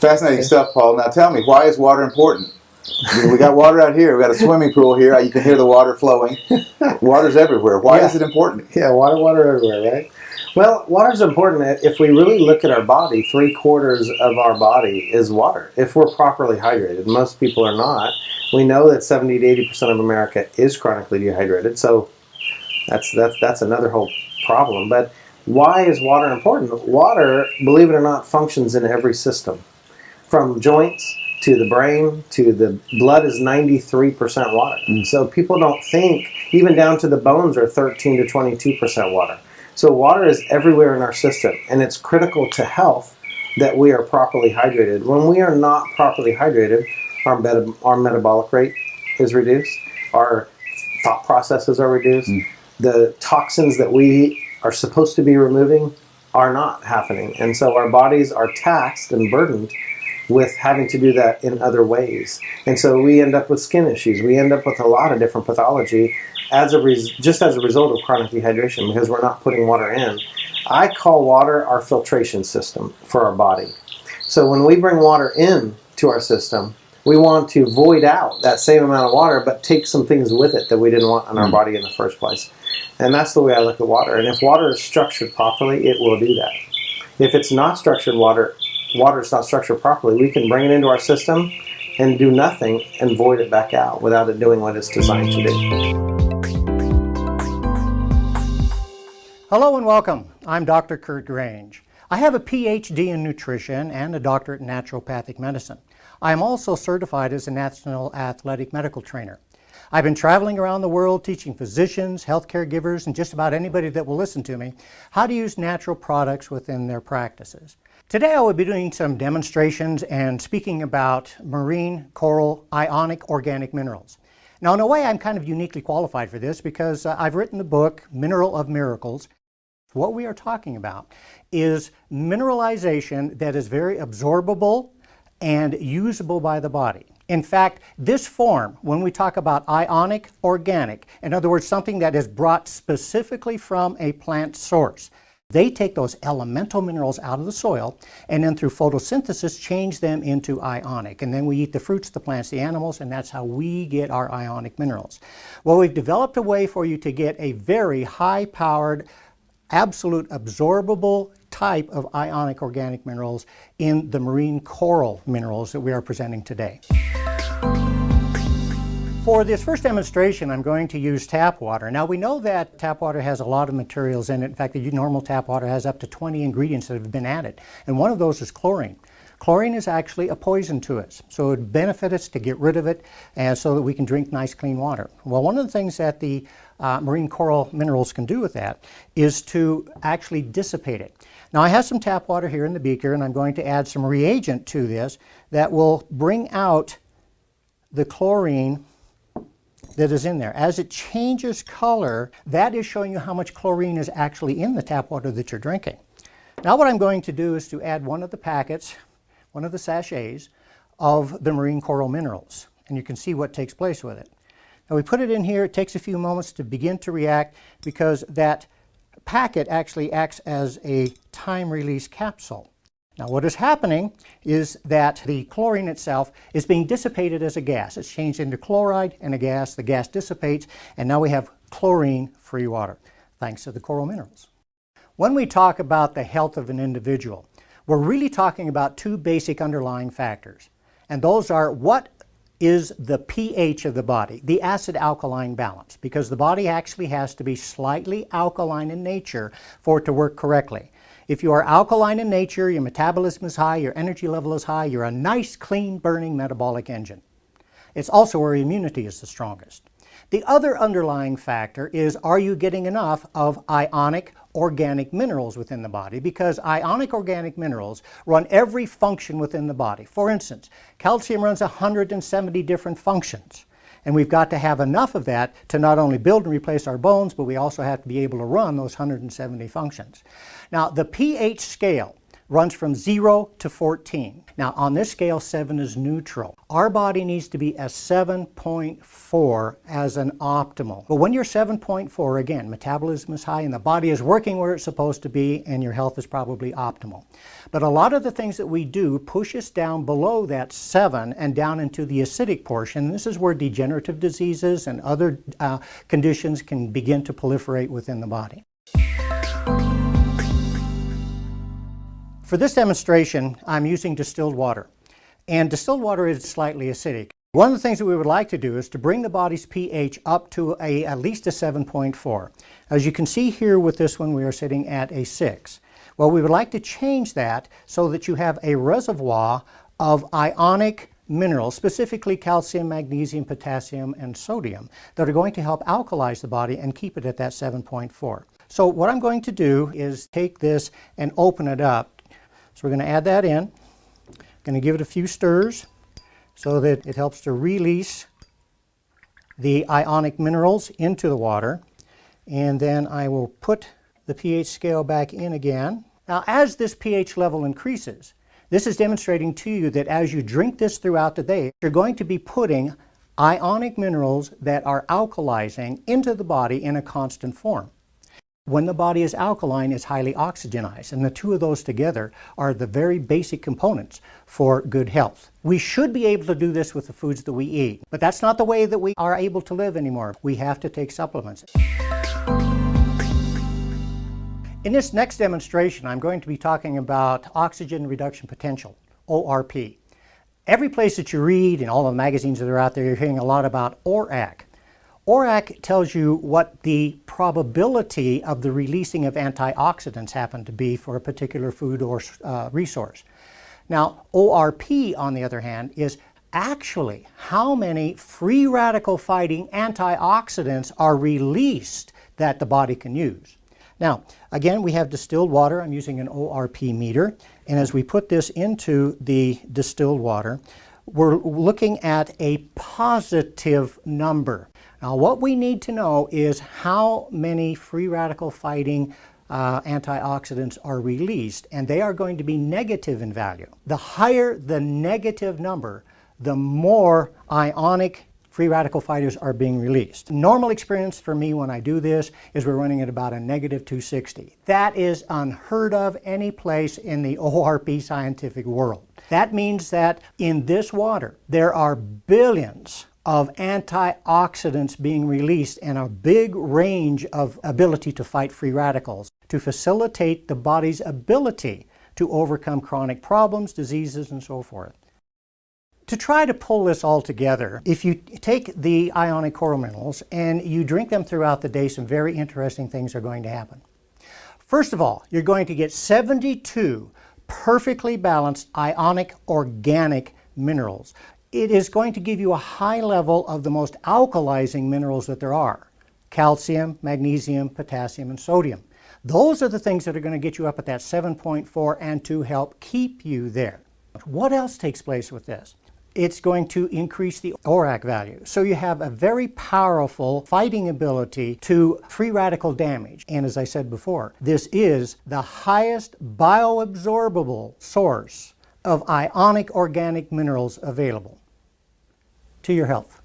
Fascinating stuff, Paul. Now tell me, why is water important? We got water out here. We got a swimming pool here. You can hear the water flowing. Water's everywhere. Why is it important? Yeah, water everywhere, right? Well, water's important. If we really look at our body, 3/4 of our body is water. If we're properly hydrated, most people are not. We know that 70 to 80% of America is chronically dehydrated, so that's another whole problem. But why is water important? Water, believe it or not, functions in every system, from joints to the brain, to the blood is 93% water. So people don't think, even down to the bones are 13 to 22% water. So water is everywhere in our system, and it's critical to health that we are properly hydrated. When we are not properly hydrated, our metabolic rate is reduced, our thought processes are reduced, the toxins that we are supposed to be removing are not happening. And so our bodies are taxed and burdened with having to do that in other ways. And so we end up with skin issues. We end up with a lot of different pathology just as a result of chronic dehydration, because we're not putting water in. I call water our filtration system for our body. So when we bring water in to our system, we want to void out that same amount of water, but take some things with it that we didn't want in our body in the first place. And that's the way I look at water. And if water is structured properly, it will do that. If it's not structured water is not structured properly, we can bring it into our system and do nothing and void it back out without it doing what it's designed to do. Hello and welcome. I'm Dr. Kurt Grange. I have a PhD in nutrition and a doctorate in naturopathic medicine. I am also certified as a National Athletic Medical Trainer. I've been traveling around the world teaching physicians, healthcare givers, and just about anybody that will listen to me how to use natural products within their practices. Today I will be doing some demonstrations and speaking about marine, coral, ionic organic minerals. Now in a way I'm kind of uniquely qualified for this because I've written the book Mineral of Miracles. What we are talking about is mineralization that is very absorbable and usable by the body. In fact, this form, when we talk about ionic organic, in other words, something that is brought specifically from a plant source, they take those elemental minerals out of the soil and then through photosynthesis change them into ionic. And then we eat the fruits, the plants, the animals, and that's how we get our ionic minerals. Well, we've developed a way for you to get a very high-powered, absolute absorbable type of ionic organic minerals in the marine coral minerals that we are presenting today. For this first demonstration, I'm going to use tap water. Now we know that tap water has a lot of materials in it. In fact, the normal tap water has up to 20 ingredients that have been added, and one of those is chlorine. Chlorine is actually a poison to us, so it would benefit us to get rid of it and so that we can drink nice clean water. Well, one of the things that the marine coral minerals can do with that is to actually dissipate it. Now I have some tap water here in the beaker, and I'm going to add some reagent to this that will bring out the chlorine that is in there. As it changes color, that is showing you how much chlorine is actually in the tap water that you're drinking. Now what I'm going to do is to add one of the packets, one of the sachets of the marine coral minerals, and you can see what takes place with it. Now we put it in here. It takes a few moments to begin to react because that packet actually acts as a time-release capsule. Now what is happening is that the chlorine itself is being dissipated as a gas. It's changed into chloride and a gas. The gas dissipates, and now we have chlorine-free water, thanks to the coral minerals. When we talk about the health of an individual, we're really talking about two basic underlying factors, and those are what is the pH of the body, the acid-alkaline balance, because the body actually has to be slightly alkaline in nature for it to work correctly. If you are alkaline in nature, your metabolism is high, your energy level is high, you're a nice, clean, burning metabolic engine. It's also where immunity is the strongest. The other underlying factor is, are you getting enough of ionic organic minerals within the body? Because ionic organic minerals run every function within the body. For instance, calcium runs 170 different functions. And we've got to have enough of that to not only build and replace our bones, but we also have to be able to run those 170 functions. Now, the pH scale runs from 0 to 14. Now on this scale, 7 is neutral. Our body needs to be a 7.4 as an optimal. But when you're 7.4, again, metabolism is high and the body is working where it's supposed to be and your health is probably optimal. But a lot of the things that we do push us down below that 7 and down into the acidic portion. This is where degenerative diseases and other conditions can begin to proliferate within the body. For this demonstration, I'm using distilled water. And distilled water is slightly acidic. One of the things that we would like to do is to bring the body's pH up to at least a 7.4. As you can see here with this one, we are sitting at a 6. Well, we would like to change that so that you have a reservoir of ionic minerals, specifically calcium, magnesium, potassium, and sodium, that are going to help alkalize the body and keep it at that 7.4. So what I'm going to do is take this and open it up. So we're going to add that in. Going to give it a few stirs so that it helps to release the ionic minerals into the water. And then I will put the pH scale back in again. Now, as this pH level increases, this is demonstrating to you that as you drink this throughout the day, you're going to be putting ionic minerals that are alkalizing into the body in a constant form. When the body is alkaline, it's highly oxygenized, and the two of those together are the very basic components for good health. We should be able to do this with the foods that we eat, but that's not the way that we are able to live anymore. We have to take supplements. In this next demonstration, I'm going to be talking about oxygen reduction potential, ORP. Every place that you read, in all the magazines that are out there, you're hearing a lot about ORAC. ORAC tells you what the probability of the releasing of antioxidants happen to be for a particular food or resource. Now, ORP, on the other hand, is actually how many free radical fighting antioxidants are released that the body can use. Now, again, we have distilled water. I'm using an ORP meter, and as we put this into the distilled water, we're looking at a positive number. Now, what we need to know is how many free radical fighting antioxidants are released, and they are going to be negative in value. The higher the negative number, the more ionic free radical fighters are being released. Normal experience for me when I do this is we're running at about a negative 260. That is unheard of any place in the ORP scientific world. That means that in this water, there are billions of antioxidants being released and a big range of ability to fight free radicals to facilitate the body's ability to overcome chronic problems, diseases, and so forth. To try to pull this all together, if you take the ionic coral minerals and you drink them throughout the day, some very interesting things are going to happen. First of all, you're going to get 72 perfectly balanced ionic organic minerals. It is going to give you a high level of the most alkalizing minerals that there are: calcium, magnesium, potassium, and sodium. Those are the things that are going to get you up at that 7.4 and to help keep you there. What else takes place with this? It's going to increase the ORAC value. So you have a very powerful fighting ability to free radical damage. And as I said before, this is the highest bioabsorbable source of ionic organic minerals available. To your health.